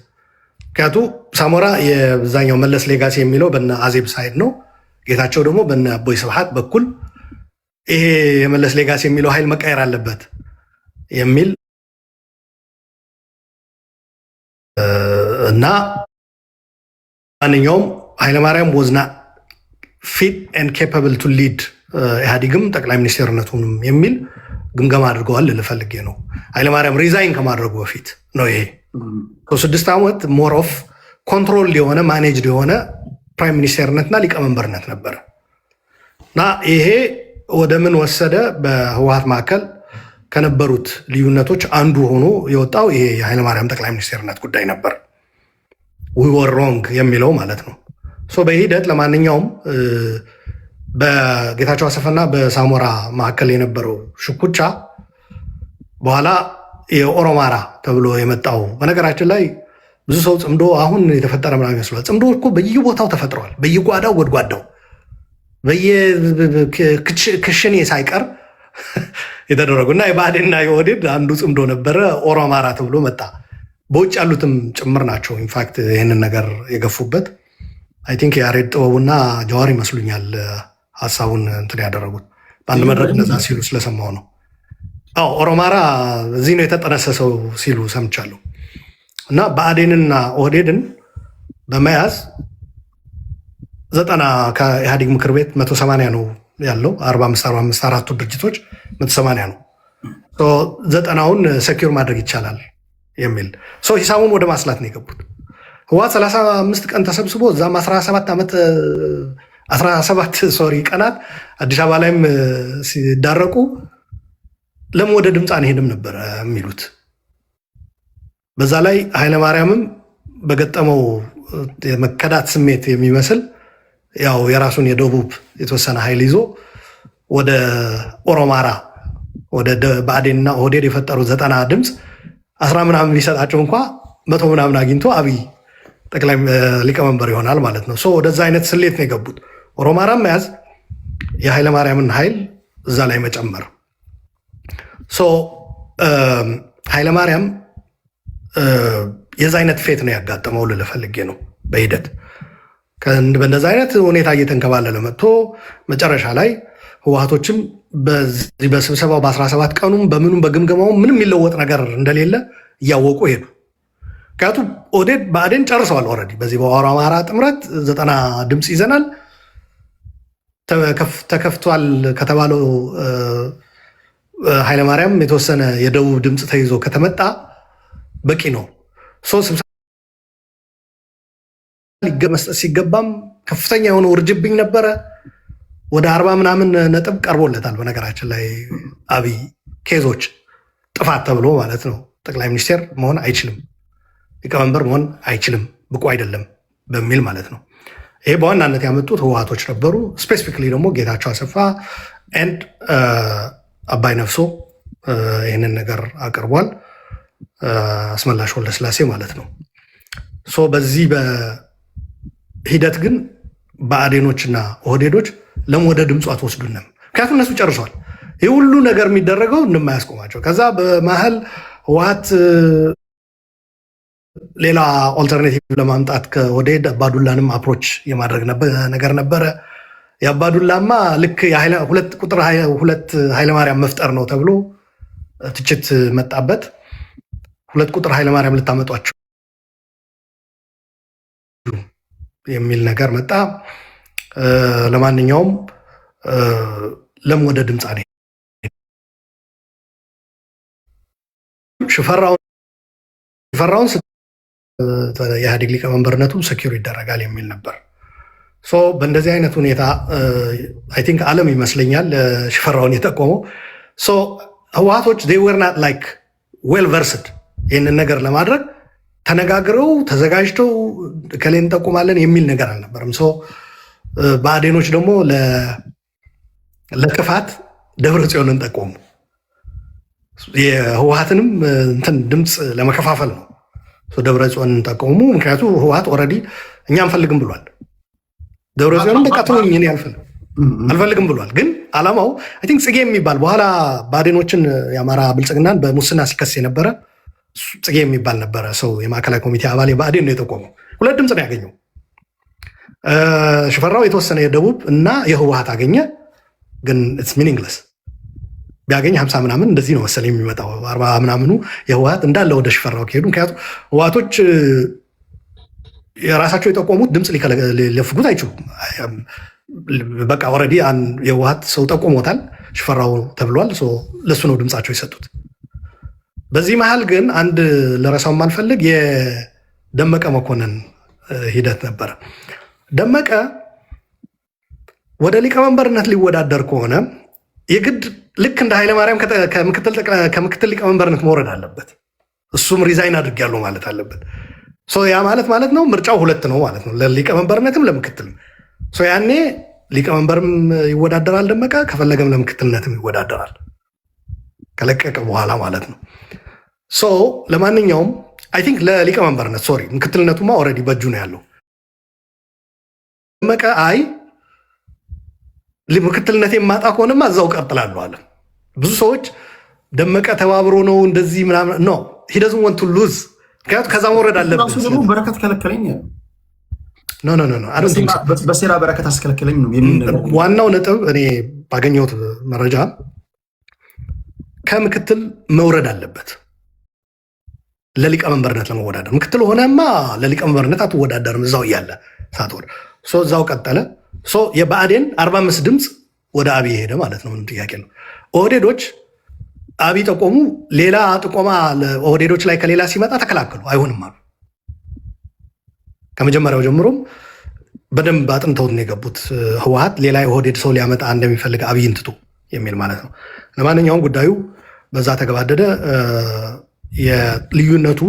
[SPEAKER 1] ምክንያቱ ሳሞራ የዛኛው መለስ ሌጋሲ የሚለው በነ አዜብ ሳይድ ነው። ጌታቸው ደግሞ በነ አቦይ ስብሐት በኩል ይሄ የመለስ ሌጋሲ የሚለው ኃይል መቀየር አለበት የሚል እና ማንኛውም ኃይለማርያም ወዝና ፊት ኤንድ ኬፓብል ቱ ሊድ ኢህአዲግም ጠቅላይ ሚኒስትርነቱንም የሚል ግምገማ አድርገዋል ልፈልጌ ነው። ኃይለማርያም ሪዛይን ከማድረጉ በፊት ነው ይሄ 6 ዓመት ሞር ኦፍ ኮንትሮል የሆነ ማኔጅድ የሆነ ፕራይም ሚኒስቴርነትና ሊቀመንበርነት ነበረ እና ይሄ ወደ ምን ወሰደ? በህወሓት መካከል ከነበሩት ልዩነቶች አንዱ ሆኖ የወጣው ይሄ የኃይለማርያም ጠቅላይ ሚኒስቴርነት ጉዳይ ነበር። ዊ ወር ሮንግ የሚለው ማለት ነው። በሂደት ለማንኛውም በጌታቸው አሰፋና በሳሞራ መካከል የነበረው ሽኩቻ በኋላ የኦሮማራ ተብሎ የመጣው በነገራችን ላይ ብዙ ሰው ጽምዶ አሁን የተፈጠረ ምናምን ይመስላል። ጽምዶ እኮ በየቦታው ተፈጥሯል። በየጓዳው ጎድጓዳው በየክሽኔ ሳይቀር የተደረጉ እና የብአዴንና የኦህዴድ አንዱ ጽምዶ ነበረ። ኦሮማራ ተብሎ መጣ። በውጭ ያሉትም ጭምር ናቸው ኢንፋክት ይህንን ነገር የገፉበት። አይ ቲንክ የያሬድ ጥበቡና ጀዋር ይመስሉኛል ሀሳቡን እንትን ያደረጉት በአንድ መድረክ እነዛ ሲሉ ስለሰማው ነው። ኦሮማራ እዚህ ነው የተጠነሰሰው ሲሉ ሰምቻለሁ። እና ብአዴንና ኦህዴድን በመያዝ 90 ከኢህአዴግ ምክር ቤት 180 ነው ያለው 45 አራቱ ድርጅቶች 180 ነው። 90ውን ሰኪር ማድረግ ይቻላል የሚል ሂሳቡን ወደ ማስላት ነው የገቡት። ህወሓት 35 ቀን ተሰብስቦ እዛም 17 ቀናት አዲስ አበባ ላይም ሲዳረቁ ለምን ወደ ድምፅ አንሄድም ነበረ የሚሉት። በዛ ላይ ኃይለማርያምም በገጠመው የመከዳት ስሜት የሚመስል ያው የራሱን የደቡብ የተወሰነ ኃይል ይዞ ወደ ኦሮማራ ወደ ብአዴንና ኦህዴድ የፈጠሩት 90 ድምፅ 10 ምናምን ቢሰጣቸው እንኳ 100 ምናምን አግኝቶ አብይ ጠቅላይ ሊቀመንበር ይሆናል ማለት ነው። ወደዛ አይነት ስሌት ነው የገቡት። ኦሮማራም መያዝ የኃይለማርያምን ኃይል እዛ ላይ መጨመር። ኃይለማርያም የዛ አይነት ፌት ነው ያጋጠመው ልልህ ፈልጌ ነው። በሂደት በእንደዛ አይነት ሁኔታ እየተንከባለለ መጥቶ መጨረሻ ላይ ህወሓቶችም በዚህ በስብሰባው በ17 ቀኑም በምኑም በግምገማውም ምንም የሚለወጥ ነገር እንደሌለ እያወቁ ሄዱ። ምክንያቱም ኦህዴድ ብአዴን ጨርሰዋል። ኦልሬዲ በዚህ በኦሮማራ ጥምረት 90 ድምፅ ይዘናል ተከፍቷል ከተባለው ኃይለማርያም የተወሰነ የደቡብ ድምፅ ተይዞ ከተመጣ በቂ ነው። ስብሰባ መስጠት ሲገባም ከፍተኛ የሆነ ውርጅብኝ ነበረ። ወደ 40 ምናምን ነጥብ ቀርቦለታል። በነገራችን ላይ አብይ ኬዞች ጥፋት ተብሎ ማለት ነው። ጠቅላይ ሚኒስቴር መሆን አይችልም፣ ሊቀመንበር መሆን አይችልም፣ ብቁ አይደለም በሚል ማለት ነው። ይሄ በዋናነት ያመጡት ህወሓቶች ነበሩ። ስፔሲፊክሊ ደግሞ ጌታቸው አሰፋ ኤንድ አባይ ነፍሶ ይህንን ነገር አቅርቧል። አስመላሽ ወልደስላሴ ማለት ነው። በዚህ በሂደት ግን ብአዴኖችና ኦህዴዶች ለምን ወደ ድምፁ አትወስዱንም? ምክንያቱም እነሱ ጨርሷል። ይህ ሁሉ ነገር የሚደረገው እንደማያስቆማቸው ከዛ በመሀል ህወሓት ሌላ ኦልተርኔቲቭ ለማምጣት ከኦህዴድ አባዱላንም አፕሮች የማድረግ ነገር ነበረ። የአባዱላማ ልክ ሁለት ኃይለማርያም መፍጠር ነው ተብሎ ትችት መጣበት። 2 ቁጥር ኃይለማርያም ልታመጧቸው የሚል ነገር መጣ። ለማንኛውም ለምን ወደ ድምፅ አለ ሽፈራውን የኢህአዴግ ሊቀመንበርነቱ ሰኪዩር ይደረጋል የሚል ነበር። በእንደዚህ አይነት ሁኔታ አይ ቲንክ ዓለም ይመስለኛል ሽፈራውን የጠቆመው። ህወሓቶች they were not like well versed ይህንን ነገር ለማድረግ ተነጋግረው ተዘጋጅተው ከሌን እንጠቁማለን የሚል ነገር አልነበረም። ብአዴኖች ደግሞ ለክፋት ደብረ ጽዮንን ጠቆሙ። የህወሓትንም እንትን ድምፅ ለመከፋፈል ነው ደብረ ጽዮንን ጠቆሙ። ምክንያቱ ህወሓት ኦልሬዲ እኛ አንፈልግም ብሏል። ደብረ ጽዮንን በቃ ተወኝ እኔ አልፈልግም ብሏል። ግን አላማው አይ ቲንክ ጽጌ የሚባል በኋላ ብአዴኖችን የአማራ ብልጽግናን በሙስና ሲከስ የነበረ ጽጌ የሚባል ነበረ ሰው የማዕከላዊ ኮሚቴ አባል የብአዴን ነው የጠቆመው። 2 ድምፅ ነው ያገኘው። ሽፈራው የተወሰነ የደቡብ እና የህወሓት አገኘ። ግን ኢትስ ሚኒንግለስ ቢያገኝ 50 ምናምን እንደዚህ ነው መሰለኝ የሚመጣው 40 ምናምኑ የህወሓት እንዳለ ወደ ሽፈራው ከሄዱ። ምክንያቱም ህወሓቶች የራሳቸው የጠቆሙት ድምፅ ሊለፍጉት አይችሉም። በቃ ኦልሬዲ የህወሓት ሰው ጠቆሞታል ሽፈራው ተብሏል። ለሱ ነው ድምፃቸው የሰጡት። በዚህ መሀል ግን አንድ ለረሳው ማልፈልግ የደመቀ መኮንን ሂደት ነበረ። ደመቀ ወደ ሊቀመንበርነት ሊወዳደር ከሆነ የግድ ልክ እንደ ኃይለማርያም ከምክትል ሊቀመንበርነት መውረድ አለበት። እሱም ሪዛይን አድርጌያለሁ ማለት አለበት። ያ ማለት ነው ምርጫው 2 ነው ማለት ነው፣ ለሊቀመንበርነትም ለምክትልም። ያኔ ሊቀመንበርም ይወዳደራል ደመቀ፣ ከፈለገም ለምክትልነትም ይወዳደራል ከለቀቀ በኋላ ማለት ነው። ለማንኛውም አይ ቲንክ ለሊቀመንበርነት ምክትልነቱማ ኦልሬዲ በእጁ ነው ያለው። ደመቀ ምክትልነት የማጣ ከሆነማ እዛው ቀጥላለሁ አለ። ብዙ ሰዎች ደመቀ ተባብሮ ነው እንደዚህ ምናምን ነው ሂደዙን ወንቱ ሉዝ ምክንያቱ ከዛ መውረድ አለበት።
[SPEAKER 2] ደግሞ በረከት ከለከለኝ
[SPEAKER 1] በሴራ
[SPEAKER 2] በረከት አስከለከለኝ ነው
[SPEAKER 1] ዋናው ነጥብ። እኔ ባገኘሁት መረጃ ከምክትል መውረድ አለበት ለሊቀመንበርነት ለመወዳደር። ምክትል ሆነማ ለሊቀመንበርነት አትወዳደርም እዛው እያለ ሳትወር እዛው ቀጠለ። የብአዴን 45 ድምፅ ወደ አብይ ሄደ ማለት ነው። ምንም ጥያቄ ነው። ኦህዴዶች አብይ ጠቆሙ። ሌላ ጥቆማ ኦህዴዶች ላይ ከሌላ ሲመጣ ተከላከሉ። አይሆንም አሉ። ከመጀመሪያው ጀምሮም በደንብ አጥንተውት ነው የገቡት። ህወሓት ሌላ የኦህዴድ ሰው ሊያመጣ እንደሚፈልግ አብይን ትቶ የሚል ማለት ነው። ለማንኛውም ጉዳዩ በዛ ተገባደደ። የልዩነቱ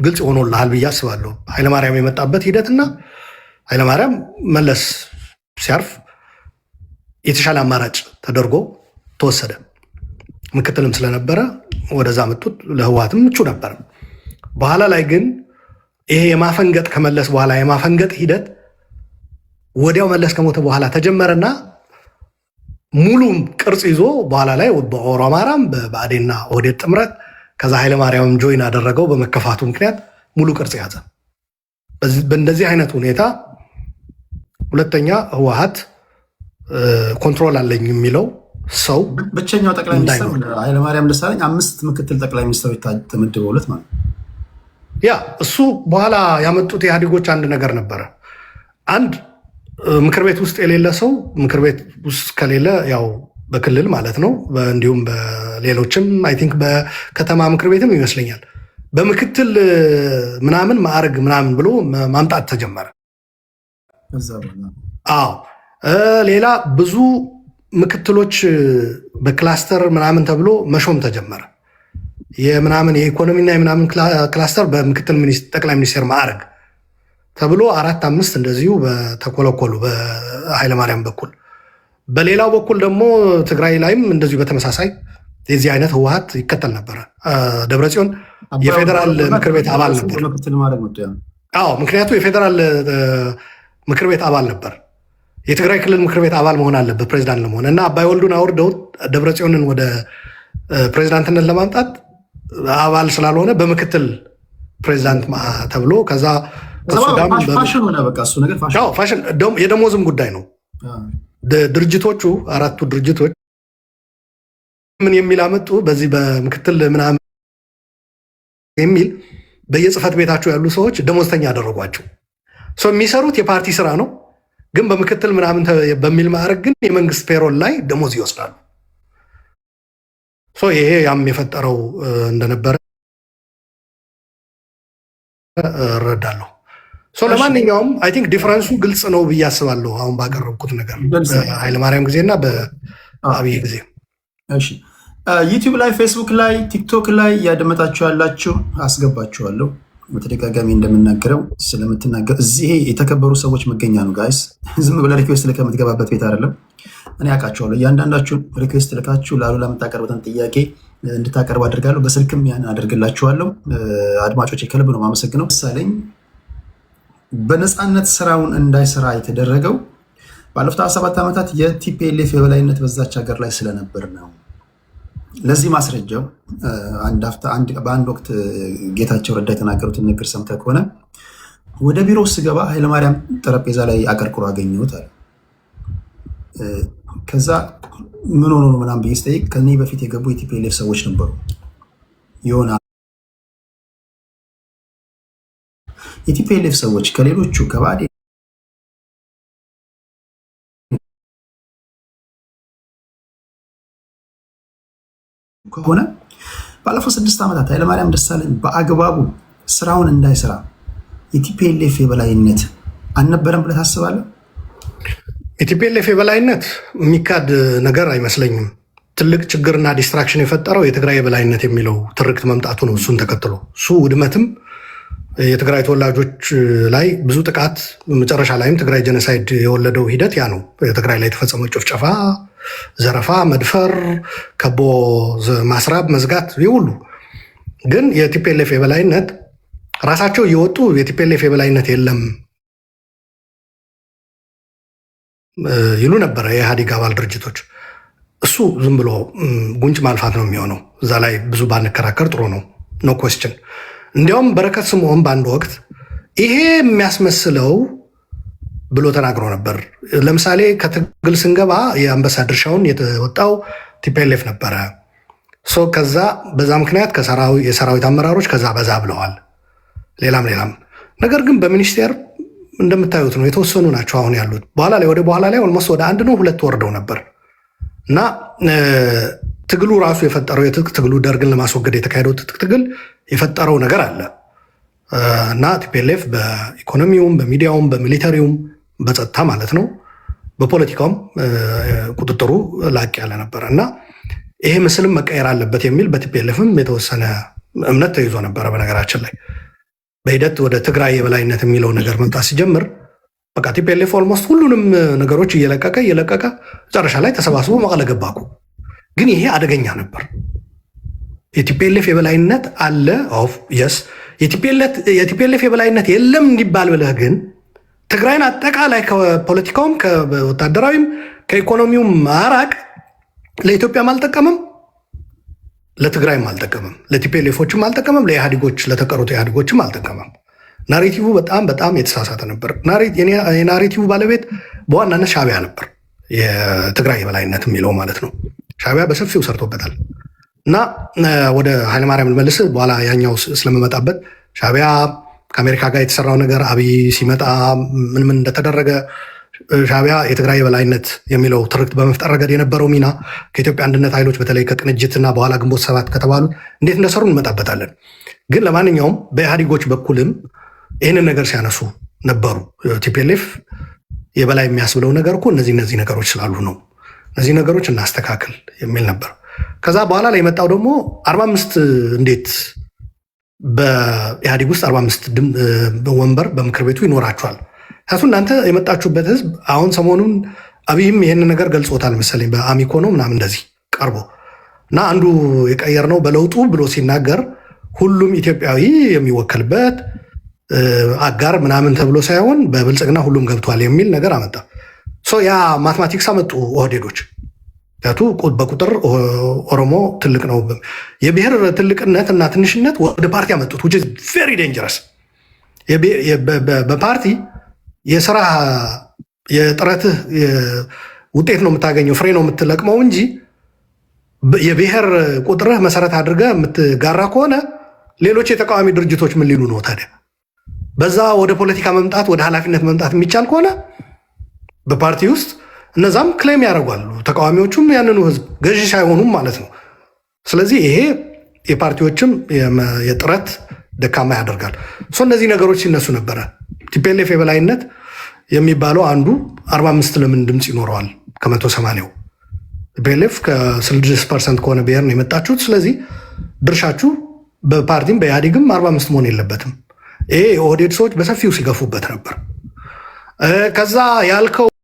[SPEAKER 1] ግልጽ ሆኖልሃል ብዬ አስባለሁ። ኃይለማርያም የመጣበት ሂደትና ኃይለማርያም መለስ ሲያርፍ የተሻለ አማራጭ ተደርጎ ተወሰደ። ምክትልም ስለነበረ ወደዛ መጡት። ለህወሓትም ምቹ ነበር። በኋላ ላይ ግን ይሄ የማፈንገጥ ከመለስ በኋላ የማፈንገጥ ሂደት ወዲያው መለስ ከሞተ በኋላ ተጀመረና ሙሉ ቅርጽ ይዞ በኋላ ላይ በኦሮማራም በብአዴንና ኦህዴድ ጥምረት ከዛ ኃይለማርያም ጆይን አደረገው። በመከፋቱ ምክንያት ሙሉ ቅርጽ ያዘ። በእንደዚህ አይነት ሁኔታ ሁለተኛ ህወሓት ኮንትሮል አለኝ የሚለው ሰው
[SPEAKER 2] ብቸኛው ጠቅላይ ሚኒስትር ኃይለማርያም ደሳለኝ 5 ምክትል ጠቅላይ ሚኒስትሮች ተመድበውለት ማለት
[SPEAKER 1] እሱ በኋላ ያመጡት ኢህአዴጎች አንድ ነገር ነበረ። አንድ ምክር ቤት ውስጥ የሌለ ሰው ምክር ቤት ውስጥ ከሌለ ያው በክልል ማለት ነው። እንዲሁም በሌሎችም አይ ቲንክ በከተማ ምክር ቤትም ይመስለኛል በምክትል ምናምን ማዕረግ ምናምን ብሎ ማምጣት ተጀመረ። ሌላ ብዙ ምክትሎች በክላስተር ምናምን ተብሎ መሾም ተጀመረ። የምናምን የኢኮኖሚና የምናምን ክላስተር በምክትል ጠቅላይ ሚኒስቴር ማዕረግ ተብሎ 4-5 እንደዚሁ በተኮለኮሉ በኃይለማርያም በኩል። በሌላው በኩል ደግሞ ትግራይ ላይም እንደዚሁ በተመሳሳይ የዚህ አይነት ህወሓት ይከተል ነበረ። ደብረጽዮን የፌዴራል ምክር ቤት አባል ነበር። አዎ፣ ምክንያቱ የፌዴራል ምክር ቤት አባል ነበር። የትግራይ ክልል ምክር ቤት አባል መሆን አለበት ፕሬዚዳንት ለመሆን እና አባይ ወልዱን አውርደው ደብረጽዮንን ወደ ፕሬዚዳንትነት ለማምጣት አባል ስላልሆነ በምክትል ፕሬዚዳንት ተብሎ ከዛ ፋሽን የደሞዝም ጉዳይ ነው። ድርጅቶቹ አራቱ ድርጅቶች ምን የሚል አመጡ? በዚህ በምክትል ምናምን የሚል በየጽህፈት ቤታቸው ያሉ ሰዎች ደሞዝተኛ ያደረጓቸው። የሚሰሩት የፓርቲ ስራ ነው፣ ግን በምክትል ምናምን በሚል ማዕረግ ግን የመንግስት ፔሮል ላይ ደሞዝ ይወስዳሉ። ይሄ ያም የፈጠረው እንደነበረ እረዳለሁ። ለማንኛውም አይ ቲንክ ዲፍረንሱ ግልጽ ነው ብዬ አስባለሁ። አሁን ባቀረብኩት ነገር በኃይለማርያም ጊዜና በአብይ ጊዜ።
[SPEAKER 2] ዩቲዩብ ላይ፣ ፌስቡክ ላይ፣ ቲክቶክ ላይ እያደመጣችሁ ያላችሁ አስገባችኋለሁ። በተደጋጋሚ እንደምናገረው ስለምትናገር እዚህ የተከበሩ ሰዎች መገኛ ነው ጋይስ። ዝም ብለህ ሪኩዌስት ልከህ የምትገባበት ቤት አይደለም። እኔ አውቃቸዋለሁ። እያንዳንዳችሁን ሪኩዌስት ልካችሁ ላሉ ለምታቀርቡትን ጥያቄ እንድታቀርቡ አድርጋለሁ። በስልክም ያን አደርግላችኋለሁ። አድማጮች ከልብ ነው የማመሰግነው። ምሳሌኝ በነፃነት ስራውን እንዳይሰራ የተደረገው ባለፉት 27 ዓመታት የቲፒኤልኤፍ የበላይነት በዛች ሀገር ላይ ስለነበር ነው። ለዚህ ማስረጃው በአንድ ወቅት ጌታቸው ረዳ የተናገሩትን ንግግር ሰምተህ ከሆነ ወደ ቢሮ ስገባ ኃይለማርያም ጠረጴዛ ላይ አቀርቅሮ አገኘሁት አለ። ከዛ ምን ሆኖ ነው ምናምን ብዬ ስጠይቅ ከኔ በፊት የገቡ የቲፒኤልኤፍ ሰዎች ነበሩ። የሆነ የቲፒኤልኤፍ ሰዎች ከሌሎቹ ከባዕዴን ከሆነ ባለፈው 6 ዓመታት ኃይለማርያም ደሳለኝ በአግባቡ ስራውን እንዳይሰራ የቲፒኤልኤፍ የበላይነት አልነበረም ብለህ ታስባለህ?
[SPEAKER 1] የቲፒኤልኤፍ የበላይነት የሚካድ ነገር አይመስለኝም። ትልቅ ችግርና ዲስትራክሽን የፈጠረው የትግራይ የበላይነት የሚለው ትርክት መምጣቱ ነው። እሱን ተከትሎ እሱ ውድመትም የትግራይ ተወላጆች ላይ ብዙ ጥቃት፣ መጨረሻ ላይም ትግራይ ጀኖሳይድ የወለደው ሂደት ያ ነው። የትግራይ ላይ የተፈጸመው ጭፍጨፋ፣ ዘረፋ፣ መድፈር፣ ከቦ ማስራብ፣ መዝጋት ይሁሉ ግን የቲፒኤልኤፍ የበላይነት ራሳቸው እየወጡ የቲፒኤልኤፍ የበላይነት የለም ይሉ ነበረ የኢህአዴግ አባል ድርጅቶች። እሱ ዝም ብሎ ጉንጭ ማልፋት ነው የሚሆነው። እዛ ላይ ብዙ ባንከራከር ጥሩ ነው። ኖ ኮስችን። እንዲያውም በረከት ስምዖን በአንድ ወቅት ይሄ የሚያስመስለው ብሎ ተናግሮ ነበር። ለምሳሌ ከትግል ስንገባ የአንበሳ ድርሻውን የተወጣው ቲፒኤልኤፍ ነበረ። ከዛ በዛ ምክንያት የሰራዊት አመራሮች ከዛ በዛ ብለዋል። ሌላም ነገር ግን በሚኒስቴር እንደምታዩት ነው፣ የተወሰኑ ናቸው አሁን ያሉት። በኋላ ላይ ኦልሞስት ወደ 1 ነው 2 ወርደው ነበር እና ትግሉ ራሱ የፈጠረው የትጥቅ ትግሉ ደርግን ለማስወገድ የተካሄደው ትጥቅ ትግል የፈጠረው ነገር አለ እና ቲፒኤልኤፍ በኢኮኖሚውም፣ በሚዲያውም፣ በሚሊተሪውም፣ በጸጥታ ማለት ነው፣ በፖለቲካውም ቁጥጥሩ ላቅ ያለ ነበረ እና ይሄ ምስልም መቀየር አለበት የሚል በቲፒኤልኤፍም የተወሰነ እምነት ተይዞ ነበረ። በነገራችን ላይ በሂደት ወደ ትግራይ የበላይነት የሚለው ነገር መምጣት ሲጀምር በቃ ቲፒኤልኤፍ ኦልሞስት ሁሉንም ነገሮች እየለቀቀ መጨረሻ ላይ ተሰባስቦ መቀለ ገባ እኮ። ግን ይሄ አደገኛ ነበር። የቲፒኤልኤፍ የበላይነት አለ የስ የቲፒኤልኤፍ የበላይነት የለም እንዲባል ብለህ ግን ትግራይን አጠቃላይ ከፖለቲካውም ከወታደራዊም ከኢኮኖሚውም ማራቅ ለኢትዮጵያም አልጠቀምም፣ ለትግራይም አልጠቀምም፣ ለቲፒኤልኤፎችም አልጠቀምም፣ ለኢህአዴጎች ለተቀሩት ኢህአዴጎችም አልጠቀምም። ናሬቲቭ በጣም የተሳሳተ ነበር። የናሬቲቭ ባለቤት በዋናነት ሻዕቢያ ነበር። የትግራይ የበላይነት የሚለው ማለት ነው። ሻዕቢያ በሰፊው ሰርቶበታል እና ወደ ኃይለማርያም ልመልስ በኋላ ያኛው ስለምመጣበት ሻዕቢያ ከአሜሪካ ጋር የተሰራው ነገር አብይ ሲመጣ ምን እንደተደረገ ሻዕቢያ የትግራይ የበላይነት የሚለው ትርክት በመፍጠር ረገድ የነበረው ሚና ከኢትዮጵያ አንድነት ኃይሎች በተለይ ከቅንጅትና በኋላ ግንቦት 7 ከተባሉት እንዴት እንደሰሩ እንመጣበታለን። ግን ለማንኛውም በኢህአዴጎች በኩልም ይህንን ነገር ሲያነሱ ነበሩ። ቲፒኤልኤፍ የበላይ የሚያስብለው ነገር እኮ እነዚህ ነገሮች ስላሉ ነው፣ እነዚህ ነገሮች እናስተካክል የሚል ነበር። ከዛ በኋላ ላይ የመጣው ደግሞ 45 እንዴት በኢህአዴግ ውስጥ 45 ወንበር በምክር ቤቱ ይኖራቸዋል? ታቱ እናንተ የመጣችሁበት ህዝብ አሁን ሰሞኑን አብይም ይህንን ነገር ገልጾታል መሰለኝ በአሚኮ ነው ምናምን እንደዚህ ቀርቦ እና አንዱ የቀየር ነው በለውጡ ብሎ ሲናገር ሁሉም ኢትዮጵያዊ የሚወከልበት አጋር ምናምን ተብሎ ሳይሆን በብልጽግና ሁሉም ገብቷል የሚል ነገር አመጣ። ያ ማትማቲክስ አመጡ ኦህዴዶች። ያቱ በቁጥር ኦሮሞ ትልቅ ነው። የብሔር ትልቅነት እና ትንሽነት ወደ ፓርቲ አመጡት which is very dangerous። በፓርቲ የስራ የጥረትህ ውጤት ነው የምታገኘው፣ ፍሬ ነው የምትለቅመው እንጂ የብሔር ቁጥርህ መሰረት አድርገህ የምትጋራ ከሆነ ሌሎች የተቃዋሚ ድርጅቶች ምን ሊሉ ነው ታዲያ? በዛ ወደ ፖለቲካ መምጣት ወደ ኃላፊነት መምጣት የሚቻል ከሆነ በፓርቲ ውስጥ እነዛም ክሌም ያደርጓሉ፣ ተቃዋሚዎቹም ያንኑ ህዝብ ገዢ ሳይሆኑም ማለት ነው። ስለዚህ ይሄ የፓርቲዎችም የጥረት ደካማ ያደርጋል። እነዚህ ነገሮች ሲነሱ ነበረ። ቲፒኤልኤፍ የበላይነት የሚባለው አንዱ 45 ለምን ድምፅ ይኖረዋል ከ180ው? ቲፒኤልኤፍ ከ6% ከሆነ ብሔር ነው የመጣችሁት። ስለዚህ ድርሻችሁ በፓርቲም በኢህአዴግም 45 መሆን የለበትም። ይሄ የኦህዴድ ሰዎች በሰፊው ሲገፉበት ነበር። ከዛ ያልከው